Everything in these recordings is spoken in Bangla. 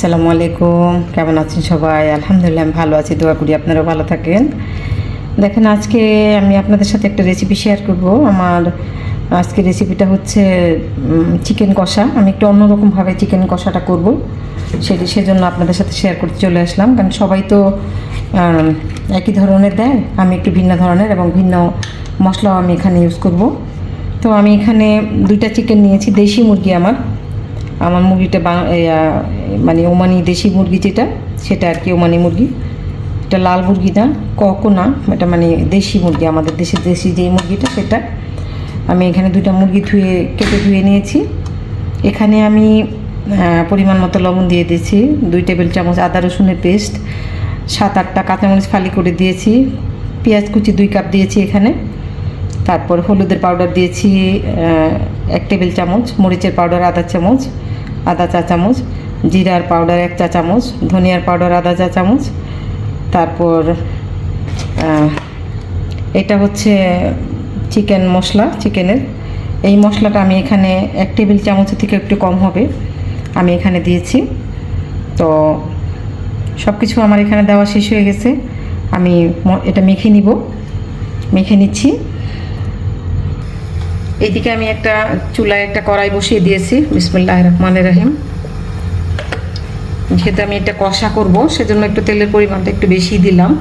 আসসালামু আলাইকুম, কেমন আছেন সবাই? আলহামদুলিল্লাহ আমি ভালো আছি, দোয়া করি আপনারাও ভালো থাকেন। দেখেন, আজকে আমি আপনাদের সাথে একটা রেসিপি শেয়ার করব। আমার আজকে রেসিপিটা হচ্ছে চিকেন কষা। আমি একটু অন্যরকমভাবে চিকেন কষাটা করব, সেজন্য আপনাদের সাথে শেয়ার করতে চলে আসলাম। কারণ সবাই তো একই ধরনের দেয়, আমি একটু ভিন্ন ধরনের এবং ভিন্ন মশলাও আমি এখানে ইউজ করব। তো আমি এখানে 2টা চিকেন নিয়েছি, দেশি মুরগি। আমার মুরগিটা মানে ওমানি দেশি মুরগি যেটা, সেটা আর কি ওমানি মুরগি। এটা লাল মুরগি না, ককও না, এটা মানে দেশি মুরগি, আমাদের দেশের দেশি যে মুরগিটা সেটা। আমি এখানে 2টা মুরগি কেটে ধুয়ে নিয়েছি। এখানে আমি পরিমাণ মতো লবণ দিয়ে দিয়েছি, 2 টেবিল চামচ আদা রসুনের পেস্ট, 7-8টা কাঁচামরিচ ফালি করে দিয়েছি, পেঁয়াজ কুচি 2 কাপ দিয়েছি এখানে। তারপর হলুদের পাউডার দিয়েছি 1 টেবিল চামচ, মরিচের পাউডার আধা চা চামচ, জিরার পাউডার 1 চা চামচ, ধনিয়ার পাউডার আধা চা চামচ। তারপর এটা হচ্ছে চিকেন মশলা, চিকেনের এই মশলাটা আমি এখানে 1 টেবিল চামচের থেকে একটু কম হবে আমি এখানে দিয়েছি। তো সব কিছু আমার এখানে দেওয়া শেষ হয়ে গেছে। আমি এটা মেখে নিচ্ছি। এইদিকে আমি একটা চুলায় একটা কড়াই বসিয়ে দিয়েছি। বিসমিল্লাহির রহমানির রহিম। যেহেতু আমি এটা কষা করব, সেজন্য একটু তেলের পরিমাণটা একটু বেশি দিলাম।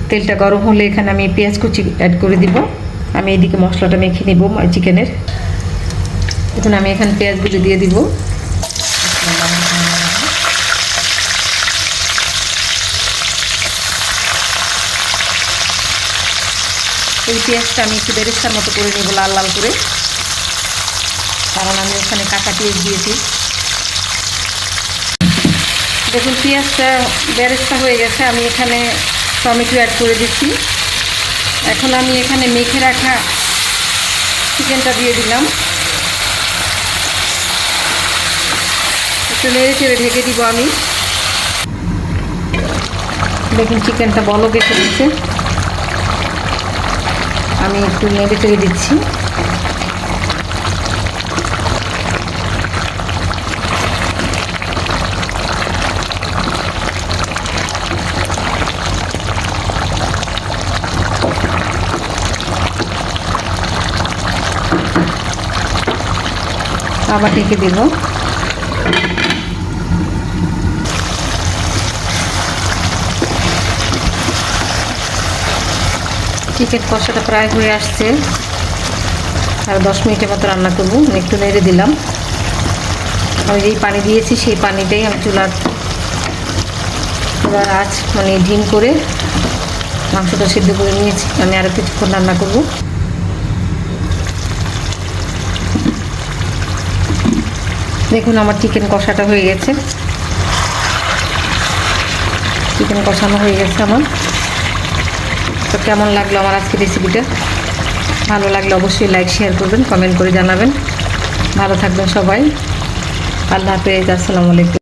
তেলটা গরম হলে এখানে আমি পেঁয়াজ কুচি অ্যাড করে দিব। আমি এইদিকে মশলাটা মেখে নিব চিকেনের। এখন আমি এখানে পেঁয়াজগুলো দিয়ে দিব। এই পেঁয়াজটা আমি একটু বেরেস্তার মতো করে নেব, লাল লাল করে, কারণ আমি ওখানে কাঁচা পেঁয়াজ দিয়েছি। দেখুন, পেঁয়াজটা বেরেস্তা হয়ে গেছে। আমি এখানে টমেটো অ্যাড করে দিচ্ছি। এখন আমি এখানে মেখে রাখা চিকেনটা দিয়ে দিলাম। একটু নেড়ে চেড়ে ঢেকে দিব আমি। দেখুন, চিকেনটা বলক এসে দিচ্ছে। আমি একটু নেড়ে চেড়ে দিচ্ছি। আবার ঢেকে দেব। চিকেন কষাটা প্রায় হয়ে আসছে, আর 10 মিনিটের মতো রান্না করবো। একটু নেড়ে দিলাম। আমি যেই পানি দিয়েছি সেই পানিটাই আমি চুলার আঁচ মানে ঢিম করে মাংসটা সিদ্ধ করে নিয়েছি। আমি আরও কিছুক্ষণ রান্না করব। দেখুন, আমার চিকেন কষাটা হয়ে গেছে। চিকেন কষানো হয়ে গেছে আমার। তো কেমন লাগলো আমার আজকে রেসিপিটা? ভালো লাগলে অবশ্যই লাইক শেয়ার করবেন, কমেন্ট করে জানাবেন। ভালো থাকবেন সবাই। আল্লাহ হাফেজ। আসসালামু আলাইকুম।